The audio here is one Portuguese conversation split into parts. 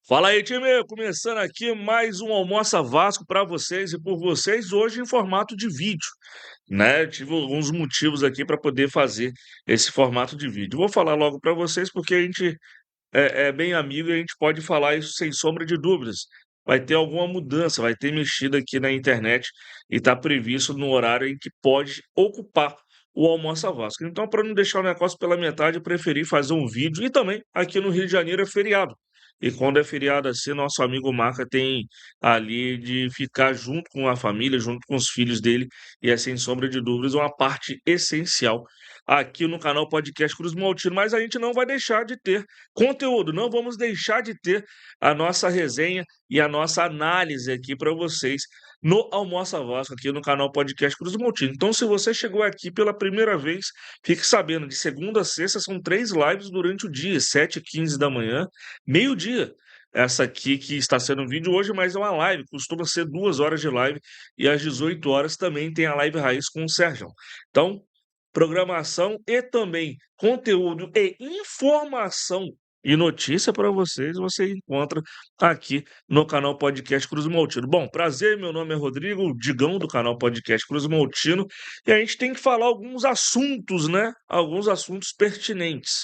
Fala aí, time! Começando aqui mais um Almoça Vasco para vocês e por vocês, hoje em formato de vídeo, né? Eu tive alguns motivos aqui para poder fazer esse formato de vídeo. Vou falar logo para vocês porque a gente é bem amigo e a gente pode falar isso sem sombra de dúvidas. Vai ter alguma mudança, vai ter mexida aqui na internet e está previsto no horário em que pode ocupar o Almoça Vasco. Então, para não deixar o negócio pela metade, eu preferi fazer um vídeo e também aqui no Rio de Janeiro é feriado. E quando é feriado assim, nosso amigo Marca tem ali de ficar junto com a família, junto com os filhos dele, e é sem sombra de dúvidas uma parte essencial aqui no canal Podcast Cruz Maltino. Mas a gente não vai deixar de ter conteúdo, não vamos deixar de ter a nossa resenha e a nossa análise aqui para vocês no Almoça Vasco, aqui no canal Podcast Cruz Maltino. Então, se você chegou aqui pela primeira vez, fique sabendo, de segunda a sexta são 3 lives durante o dia, 7h15 da manhã, meio-dia. Essa aqui que está sendo um vídeo hoje, mas é uma live, costuma ser 2 horas de live, e às 18 horas também tem a live raiz com o Sérgio. Então, programação e também conteúdo e informação e notícia para vocês, você encontra aqui no canal Podcast Cruz Maltino. Bom, prazer, meu nome é Rodrigo, o Digão do canal Podcast Cruz Maltino, e a gente tem que falar alguns assuntos, né? Alguns assuntos pertinentes.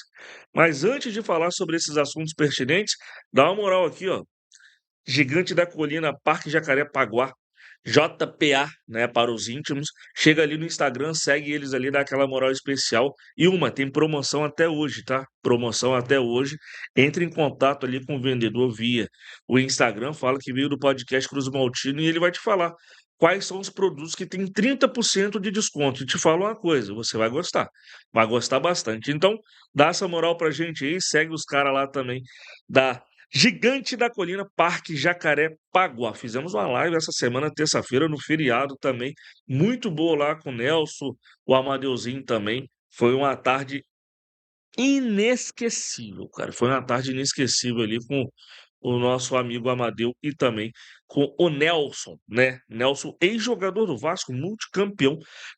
Mas antes de falar sobre esses assuntos pertinentes, dá uma moral aqui, ó. Gigante da Colina, Parque Jacarepaguá, JPA, né, para os íntimos. Chega ali no Instagram, segue eles ali, dá aquela moral especial. E tem promoção até hoje, tá? Promoção até hoje. Entre em contato ali com o vendedor via o Instagram, fala que veio do podcast Cruz Maltino e ele vai te falar quais são os produtos que tem 30% de desconto. E te falo uma coisa, você vai gostar bastante. Então, dá essa moral pra gente aí, segue os caras lá também da Gigante da Colina, Parque Jacarepaguá. Fizemos uma live essa semana, terça-feira, no feriado também. Muito boa lá com o Nelson, o Amadeuzinho também. Foi uma tarde inesquecível, cara. Foi uma tarde inesquecível ali com o nosso amigo Amadeu e também com o Nelson, né? Nelson, ex-jogador do Vasco, multicampeão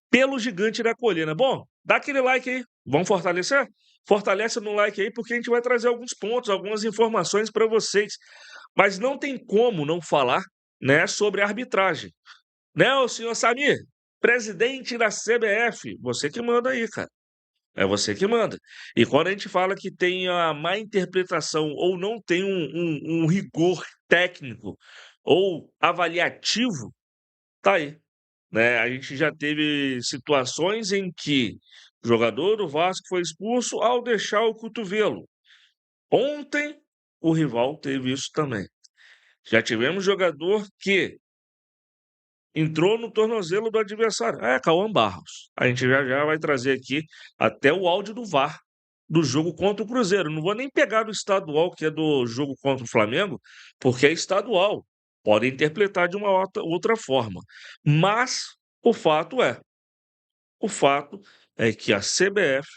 pelo Gigante da Colina. Bom, dá aquele like aí. Vamos fortalecer? Fortalece no like aí, porque a gente vai trazer alguns pontos, algumas informações para vocês. Mas não tem como não falar, né, sobre a arbitragem. Né, o senhor Samir, presidente da CBF, você que manda aí, cara. É você que manda. E quando a gente fala que tem a má interpretação ou não tem um rigor técnico ou avaliativo, tá aí, né? A gente já teve situações em que o jogador do Vasco foi expulso ao deixar o cotovelo. Ontem, o rival teve isso também. Já tivemos jogador que entrou no tornozelo do adversário. É, Cauã Barros. A gente já vai trazer aqui até o áudio do VAR do jogo contra o Cruzeiro. Não vou nem pegar do estadual, que é do jogo contra o Flamengo, porque é estadual. Podem interpretar de uma outra forma. Mas o fato é que a CBF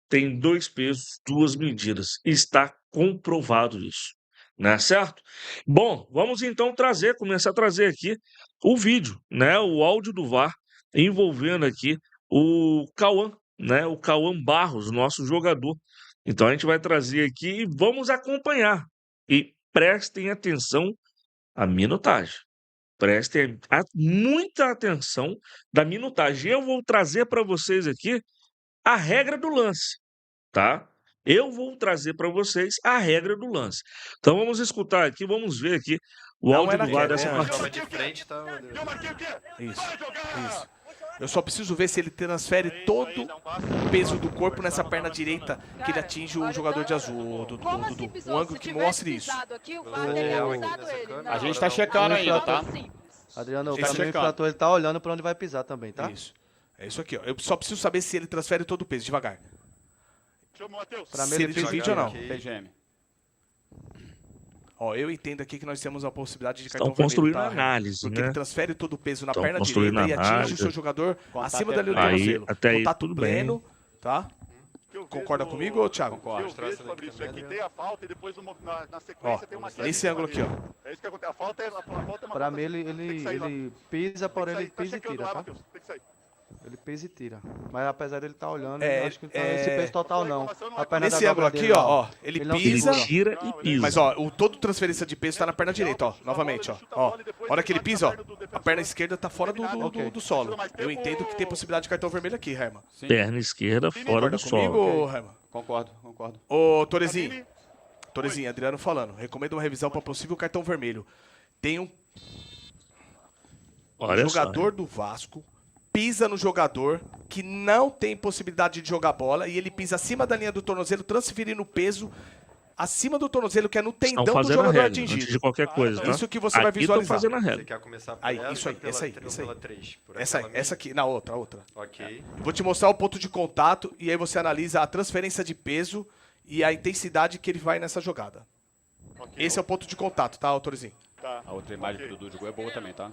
tem 2 pesos, 2 medidas. Está comprovado isso. Não é certo? Bom, vamos então começar a trazer aqui o vídeo, né? O áudio do VAR envolvendo aqui o Cauã, né? O Cauã Barros, nosso jogador. Então a gente vai trazer aqui e vamos acompanhar. E prestem atenção à minutagem. Prestem muita atenção da minutagem. Eu vou trazer para vocês aqui a regra do lance, tá? Eu vou trazer para vocês a regra do lance. Então vamos escutar aqui, vamos ver aqui o Não áudio é do VAR dessa naquela, partida. De frente, tá? Isso. Eu só preciso ver se ele transfere todo o peso do corpo nessa perna direita que ele atinge o jogador de azul, Dudu. Um ângulo que mostre isso. A gente tá checando ainda, tá? Adriano, o Esse caminho checando. infrator, ele tá olhando pra onde vai pisar também, tá? Isso. É isso aqui, ó. Eu só preciso saber se ele transfere todo o peso, devagar. Pra mim, Se ele tem vídeo ou não. PGM. Ó, eu entendo aqui que nós temos a possibilidade de Estão cartão construindo vermelho, tá? análise, Porque né? ele transfere todo o peso na Estão perna construindo direita e atinge análise. o seu jogador acima da linha do Aí, tornozelo. até aí, Contato tudo bem. pleno, tá? Concorda comigo, ô Thiago? Concordo. Fabrício, é que tem a falta e depois na Ó, sequência tem uma série nesse de ângulo aqui, ó. É isso que acontece. A falta é uma Pra falta. mim, ele pisa, porém ele pisa e tira, tá? Matheus. Tem que sair. Ele pisa e tira. Mas apesar dele estar olhando, É, eu acho que não tá nesse peso total, não. A perna Nesse da ângulo dobra aqui, dele, ó, ele Ele não Ele pisa, segura. tira e pisa. mas ó, o todo transferência de peso tá na perna direita, ó, novamente, ó. Ó, a hora que ele pisa, ó, a perna esquerda tá fora do solo. Eu entendo que tem possibilidade de cartão vermelho aqui, Herman. Sim, Perna esquerda fora Concorda do comigo, solo. Herman? concordo. Ô, Torezinho, Adriano falando, recomendo uma revisão para possível cartão vermelho. Tem um Olha só. jogador do Vasco pisa no jogador que não tem possibilidade de jogar bola e ele pisa acima da linha do tornozelo, transferindo o peso acima do tornozelo, que é no Estão tendão do fazendo a jogador regra atingido. antes de qualquer coisa, tá? Isso que você vai Aqui visualizar. estão fazendo a Você regra. quer começar por Aí, essa isso aí, ou pela, essa aí, ou essa aí. pela 3? Por Essa aquela aqui, na outra. Ok. Vou te mostrar o ponto de contato e aí você analisa a transferência de peso e a intensidade que ele vai nessa jogada. Esse é o ponto de contato, tá, Autorizinho? Tá. A outra imagem que o Dudu jogou é boa também, tá?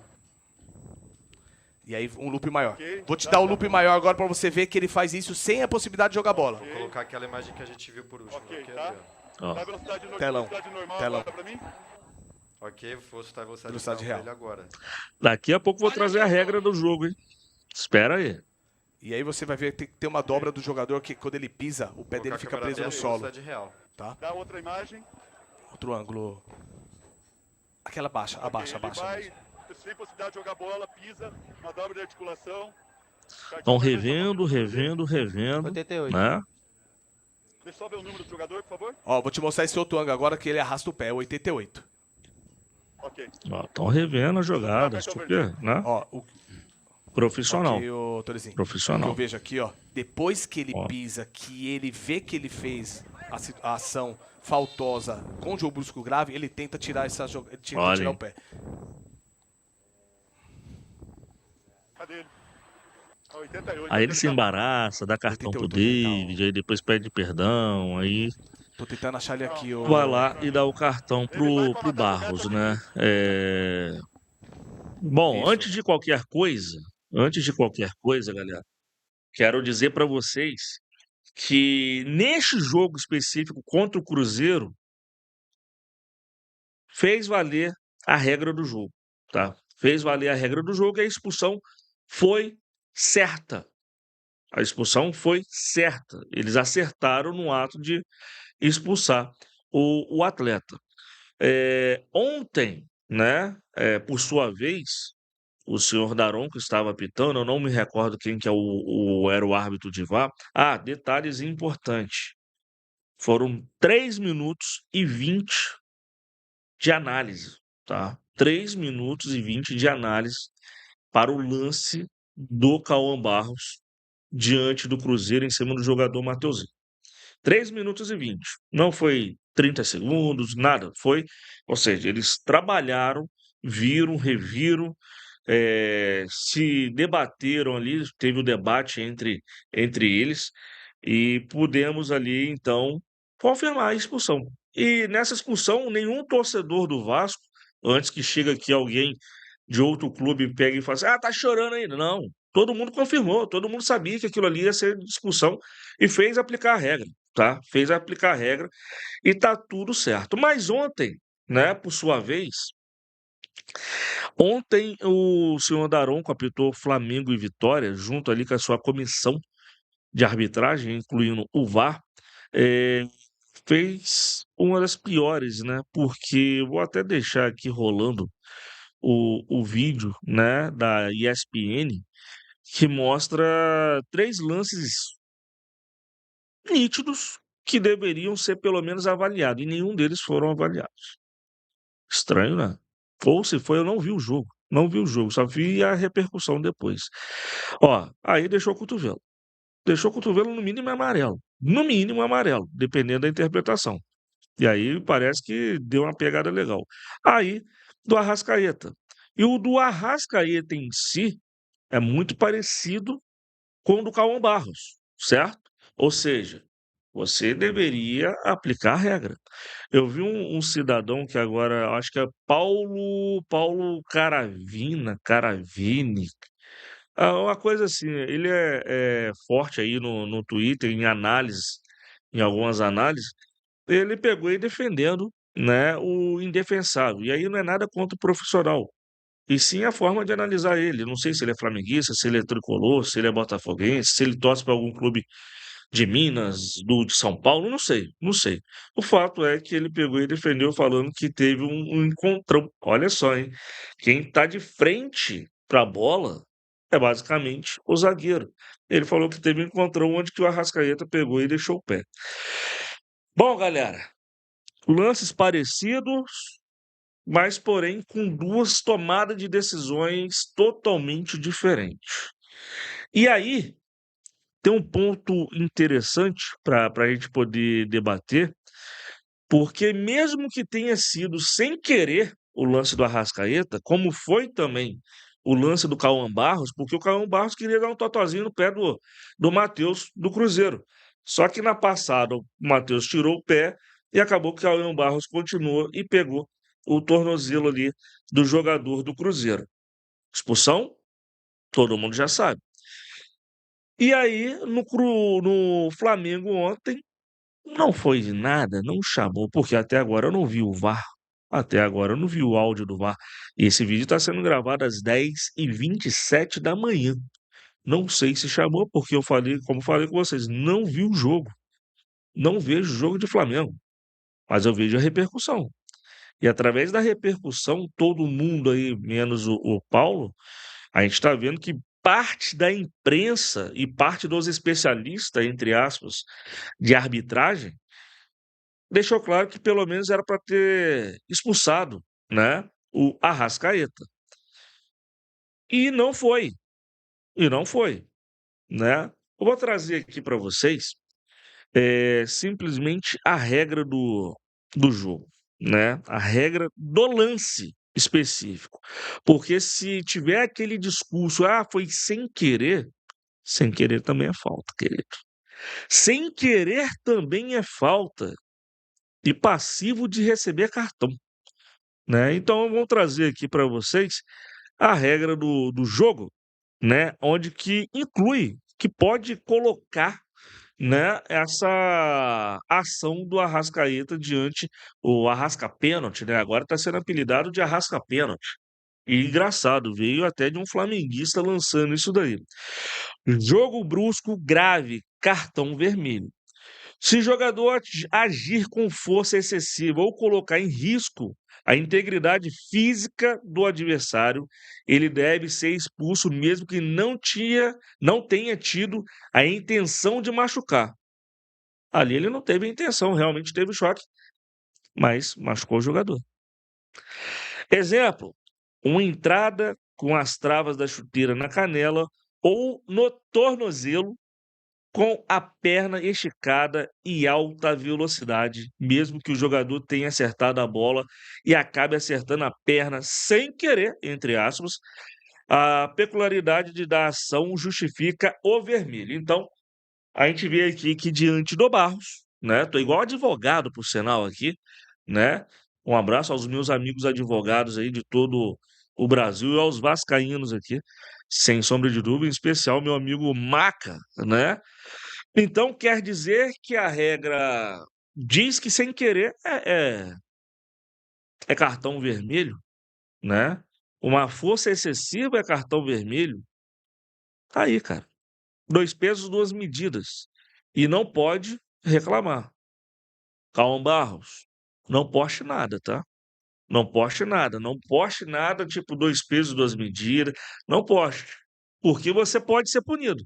E aí um loop maior. Ok. Vou te dar o loop maior agora pra você ver que ele faz isso sem a possibilidade de jogar bola. Vou colocar aquela imagem que a gente viu por último. Ok, Ok, tá. Adriano? Ó. Dá velocidade Telão. normal Telão. agora pra mim? Ok, vou soltar a velocidade Velocidade real real. pra ele agora. Daqui a pouco vou trazer a regra do jogo, hein? Espera aí. E aí você vai ver que tem que ter uma dobra do jogador que quando ele pisa, o pé dele Colocar a fica câmera preso no aberta e solo. velocidade real. Dá outra imagem. Outro ângulo. Aquela abaixa. Ele vai, sem possibilidade de jogar bola, pisa, uma dobra de articulação. Estão revendo, 88. né? Deixa eu só ver o número do jogador, por favor. Ó, vou te mostrar esse outro ângulo agora que ele arrasta o pé, 88. Ok. Estão revendo as jogadas, porque, né? Ó, o Profissional. aqui, ô, Torezinho. Profissional. Que eu vejo aqui, ó. Depois que ele Ó. pisa, que ele vê que ele fez a ação faltosa com o jogo brusco grave, ele tenta tirar ele tenta Olha tirar aí. o pé. Cadê ele? 88. Aí ele se embaraça, dá cartão pro 88, David, aí depois pede perdão, aí Tô tentando achar ele aqui, ô. vai lá e dá o cartão pro Barros, né? Bom, Isso. antes de qualquer coisa, galera, quero dizer pra vocês que neste jogo específico contra o Cruzeiro fez valer a regra do jogo, tá? Fez valer a regra do jogo e a expulsão foi certa. A expulsão foi certa. Eles acertaram no ato de expulsar o atleta. Ontem, né, por sua vez, o senhor Daronco estava apitando, eu não me recordo quem que era o árbitro de VAR. Detalhes importantes. Foram 3 minutos e 20 de análise, tá? 3 minutos e 20 de análise para o lance do Cauã Barros diante do Cruzeiro em cima do jogador Mateuzinho. 3 minutos e 20. Não foi 30 segundos, nada. Ou seja, eles trabalharam, viram, reviram, se debateram ali, teve o debate entre eles e pudemos ali, então, confirmar a expulsão. E nessa expulsão, nenhum torcedor do Vasco, antes que chegue aqui alguém de outro clube pegue e fale assim, tá chorando ainda. Não, todo mundo confirmou, todo mundo sabia que aquilo ali ia ser expulsão e fez aplicar a regra, tá? Fez aplicar a regra e tá tudo certo. Mas ontem, né, por sua vez, ontem o senhor Daronco apitou Flamengo e Vitória, junto ali com a sua comissão de arbitragem, incluindo o VAR, fez uma das piores, né? Porque vou até deixar aqui rolando o vídeo, né, da ESPN, que mostra 3 lances nítidos que deveriam ser pelo menos avaliados, e nenhum deles foram avaliados. Estranho, né? Ou se foi, eu não vi o jogo. Não vi o jogo, só vi a repercussão depois. Ó, aí deixou o cotovelo. Deixou o cotovelo no mínimo amarelo. No mínimo amarelo, dependendo da interpretação. E aí parece que deu uma pegada legal. Aí, do Arrascaeta. E o do Arrascaeta em si é muito parecido com o do Cauã Barros, certo? Ou seja, você deveria aplicar a regra. Eu vi um cidadão que agora, acho que é Paulo Caravini, uma coisa assim, ele é forte aí no Twitter, em análises, em algumas análises, ele pegou aí defendendo, né, o indefensável. E aí não é nada contra o profissional. e sim a forma de analisar ele. Não sei se ele é flamenguista, se ele é tricolor, se ele é botafoguense, se ele torce para algum clube de Minas, de São Paulo, não sei, não sei. O fato é que ele pegou e defendeu falando que teve um encontrão. Olha só, hein? Quem está de frente para a bola é basicamente o zagueiro. Ele falou que teve um encontrão onde que o Arrascaeta pegou e deixou o pé. Bom, galera, lances parecidos, mas porém com duas tomadas de decisões totalmente diferentes. E aí, tem um ponto interessante para a gente poder debater, porque mesmo que tenha sido sem querer o lance do Arrascaeta, como foi também o lance do Cauã Barros, porque o Cauã Barros queria dar um totozinho no pé do Matheus do Cruzeiro. Só que na passada o Matheus tirou o pé e acabou que o Cauã Barros continuou e pegou o tornozelo ali do jogador do Cruzeiro. Expulsão? Todo mundo já sabe. E aí, no Flamengo ontem, não foi de nada, não chamou, porque até agora eu não vi o VAR. Até agora eu não vi o áudio do VAR. E esse vídeo está sendo gravado às 10h27 da manhã. Não sei se chamou, porque eu falei, como falei com vocês, não vi o jogo. Não vejo o jogo de Flamengo, mas eu vejo a repercussão. E através da repercussão, todo mundo aí, menos o Paulo, a gente está vendo que parte da imprensa e parte dos especialistas, entre aspas, de arbitragem, deixou claro que pelo menos era para ter expulsado, né, o Arrascaeta. E não foi. E não foi, né? Eu vou trazer aqui para vocês simplesmente a regra do jogo, né? A regra do lance específico. Porque se tiver aquele discurso, foi sem querer também é falta, querido. Sem querer também é falta e passivo de receber cartão, né? Então, vamos trazer aqui para vocês a regra do jogo, né? Onde que inclui, que pode colocar, né, essa ação do Arrascaeta diante o Arrasca Pênalti, né? Agora está sendo apelidado de Arrasca Pênalti. E engraçado, veio até de um flamenguista lançando isso daí. Jogo brusco grave, cartão vermelho. Se jogador agir com força excessiva ou colocar em risco a integridade física do adversário, ele deve ser expulso mesmo que não tenha tido a intenção de machucar. Ali ele não teve a intenção, realmente teve choque, mas machucou o jogador. Exemplo, uma entrada com as travas da chuteira na canela ou no tornozelo com a perna esticada e alta velocidade, mesmo que o jogador tenha acertado a bola e acabe acertando a perna sem querer, entre aspas, a peculiaridade da ação justifica o vermelho. Então, a gente vê aqui que diante do Barros, né? Tô igual advogado, por sinal, aqui, né? Um abraço aos meus amigos advogados aí de todo o Brasil e aos vascaínos aqui, sem sombra de dúvida, em especial meu amigo Maca, né? Então, quer dizer que a regra diz que sem querer é cartão vermelho, né? Uma força excessiva é cartão vermelho. Tá aí, cara. 2 pesos, 2 medidas. E não pode reclamar. Calma, Barros. Não poste nada, tá? Não poste nada. Não poste nada tipo 2 pesos, 2 medidas. Não poste. Porque você pode ser punido,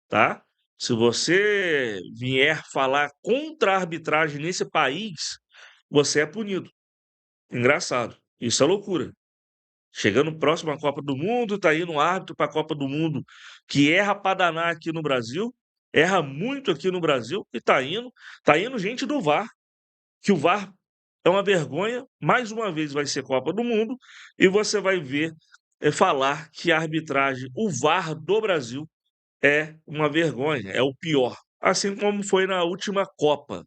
tá? Se você vier falar contra a arbitragem nesse país, você é punido. Engraçado. Isso é loucura. Chegando próximo à Copa do Mundo, tá indo um árbitro para a Copa do Mundo que erra para danar aqui no Brasil, erra muito aqui no Brasil e tá indo gente do VAR, que o VAR é uma vergonha, mais uma vez vai ser Copa do Mundo e você vai ver falar que a arbitragem, o VAR do Brasil é uma vergonha, é o pior. Assim como foi na última Copa,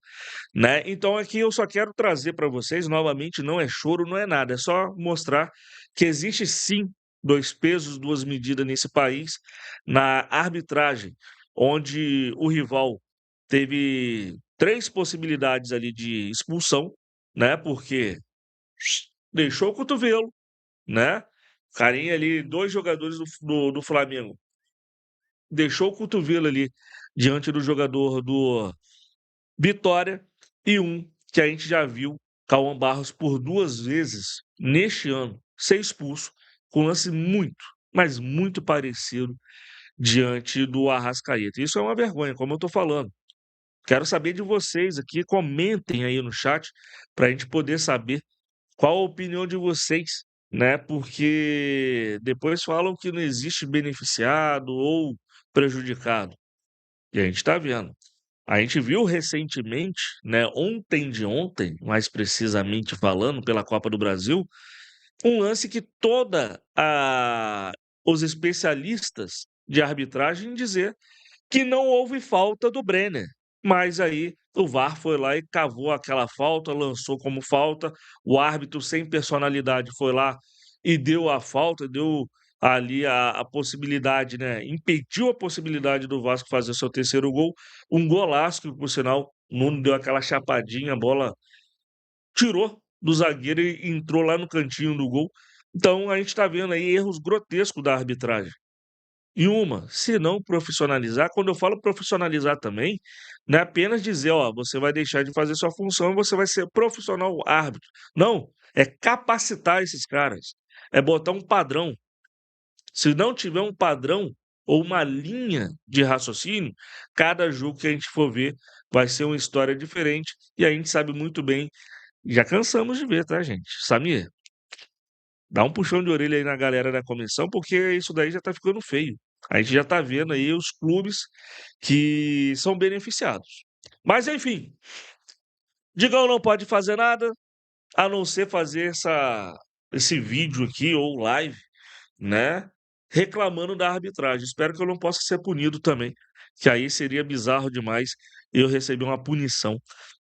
né? Então aqui eu só quero trazer para vocês, novamente, não é choro, não é nada, é só mostrar que existe sim 2 pesos, 2 medidas nesse país, na arbitragem, onde o rival teve 3 possibilidades ali de expulsão, né? Porque deixou o cotovelo, né? Carinha ali, 2 jogadores do Flamengo. Deixou o cotovelo ali diante do jogador do Vitória e um que a gente já viu, Cauã Barros, por 2 vezes neste ano, ser expulso, com um lance muito, mas muito parecido diante do Arrascaeta. Isso é uma vergonha, como eu estou falando. Quero saber de vocês aqui, comentem aí no chat para a gente poder saber qual a opinião de vocês, né? Porque depois falam que não existe beneficiado ou prejudicado. E a gente está vendo. A gente viu recentemente, né, ontem de ontem, mais precisamente falando, pela Copa do Brasil, um lance que os especialistas de arbitragem dizer que não houve falta do Brenner. Mas aí o VAR foi lá e cavou aquela falta, lançou como falta. O árbitro sem personalidade foi lá e deu a falta, deu ali a possibilidade, né? Impediu a possibilidade do Vasco fazer seu terceiro gol. Um golaço que, por sinal, o Nuno deu aquela chapadinha, a bola tirou do zagueiro e entrou lá no cantinho do gol. Então a gente está vendo aí erros grotescos da arbitragem. E se não profissionalizar, quando eu falo profissionalizar também, não é apenas dizer, ó, você vai deixar de fazer sua função e você vai ser profissional árbitro. Não, é capacitar esses caras, é botar um padrão. Se não tiver um padrão ou uma linha de raciocínio, cada jogo que a gente for ver vai ser uma história diferente e a gente sabe muito bem, já cansamos de ver, tá, gente? Samir, dá um puxão de orelha aí na galera da comissão, porque isso daí já tá ficando feio. A gente já tá vendo aí os clubes que são beneficiados. Mas, enfim, Digão não pode fazer nada a não ser fazer esse vídeo aqui ou live, né? Reclamando da arbitragem. Espero que eu não possa ser punido também, que aí seria bizarro demais eu receber uma punição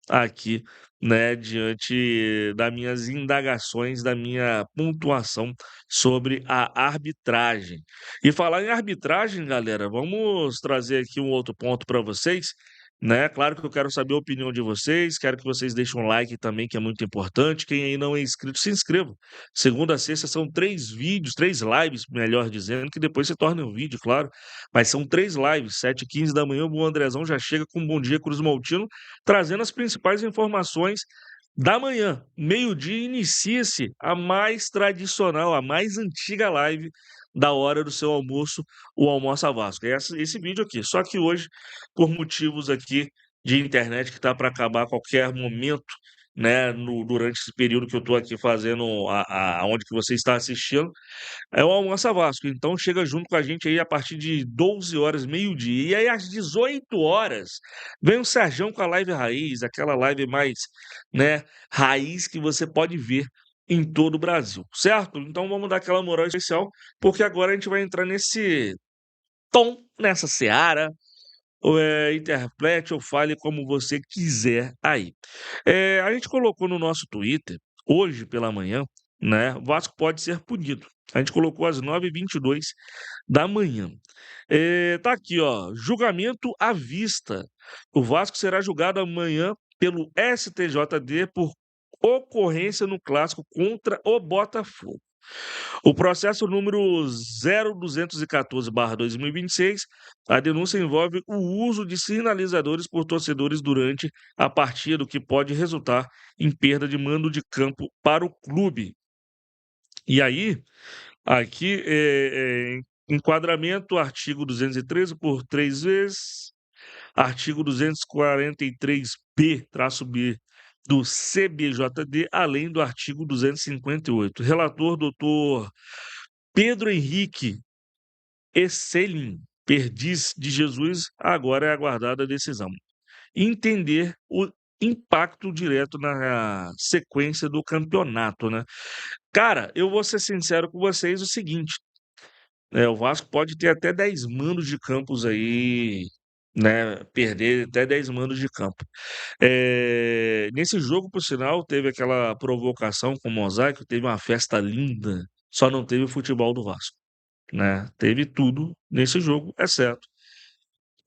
aqui, né, diante das minhas indagações, da minha pontuação sobre a arbitragem. E falar em arbitragem, galera, vamos trazer aqui um outro ponto para vocês. Né? Claro que eu quero saber a opinião de vocês, quero que vocês deixem um like também, que é muito importante. Quem aí não é inscrito, se inscreva. Segunda a sexta são 3 vídeos, 3 lives, melhor dizendo, que depois se torna um vídeo, claro. Mas são 3 lives, 7h15 da manhã, o Bom Andrezão já chega com um Bom Dia Cruz Maltino, trazendo as principais informações da manhã. Meio-dia inicia-se a mais tradicional, a mais antiga live da hora do seu almoço, o Almoça Vasco. É esse vídeo aqui. Só que hoje, por motivos aqui de internet que está para acabar a qualquer momento, né, durante esse período que eu estou aqui fazendo aonde que você está assistindo, é o Almoça Vasco. Então chega junto com a gente aí a partir de 12 horas, meio-dia. E aí às 18 horas vem o Serjão com a live raiz, aquela live mais, né, raiz que você pode ver em todo o Brasil, certo? Então vamos dar aquela moral especial, porque agora a gente vai entrar nesse tom, nessa seara, interprete ou fale como você quiser aí. A gente colocou no nosso Twitter, hoje pela manhã, né? O Vasco pode ser punido. A gente colocou às 9h22 da manhã. Tá aqui, ó. Julgamento à vista. O Vasco será julgado amanhã pelo STJD por ocorrência no clássico contra o Botafogo. O processo número 0214/2026, a denúncia envolve o uso de sinalizadores por torcedores durante a partida, o que pode resultar em perda de mando de campo para o clube. E aí, aqui, enquadramento, artigo 213 por 3 vezes, artigo 243B-B do CBJD, além do artigo 258. Relator, doutor Pedro Henrique Esselin Perdiz de Jesus, agora é aguardada a decisão. Entender o impacto direto na sequência do campeonato, né? Cara, eu vou ser sincero com vocês o seguinte, o Vasco pode ter até 10 mandos de campos aí, né? Perder até 10 mandos de campo. Nesse jogo, por sinal, teve aquela provocação com o Mosaico, teve uma festa linda, só não teve o futebol do Vasco, né? Teve tudo nesse jogo, exceto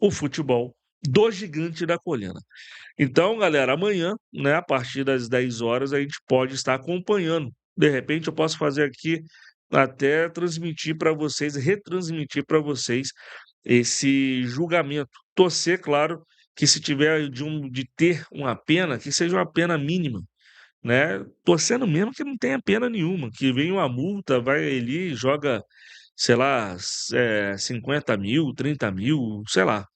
o futebol do Gigante da Colina. Então, galera, amanhã, né, a partir das 10 horas, a gente pode estar acompanhando. De repente, eu posso fazer aqui até transmitir para vocês, retransmitir para vocês esse julgamento. Torcer, claro, que se tiver de ter uma pena, que seja uma pena mínima, né? Torcendo mesmo que não tenha pena nenhuma, que venha uma multa, vai ali, joga, sei lá, 50 mil, 30 mil, sei lá.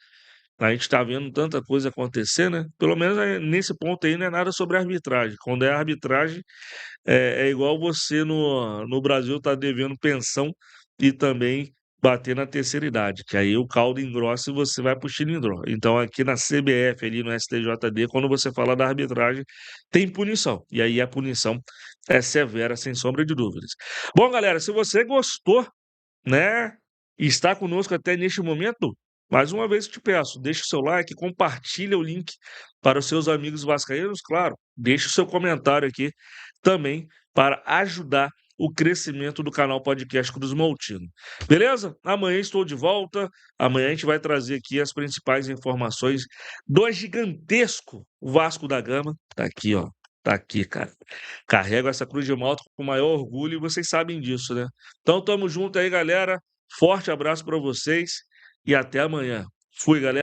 A gente está vendo tanta coisa acontecer, né? Pelo menos nesse ponto aí não é nada sobre arbitragem. Quando é arbitragem, é igual você no Brasil tá devendo pensão e também bater na terceira idade, que aí o caldo engrossa e você vai pro xilindró. Então aqui na CBF, ali no STJD, quando você fala da arbitragem, tem punição. E aí a punição é severa, sem sombra de dúvidas. Bom, galera, se você gostou, né, e está conosco até neste momento, mais uma vez eu te peço, deixa o seu like, compartilha o link para os seus amigos vascaínos, claro, deixa o seu comentário aqui também para ajudar o crescimento do canal Podcast Cruz Maltino. Beleza? Amanhã estou de volta. Amanhã a gente vai trazer aqui as principais informações do gigantesco Vasco da Gama. Tá aqui, ó. Tá aqui, cara. Carrego essa cruz de malta com o maior orgulho e vocês sabem disso, né? Então tamo junto aí, galera. Forte abraço para vocês e até amanhã. Fui, galera.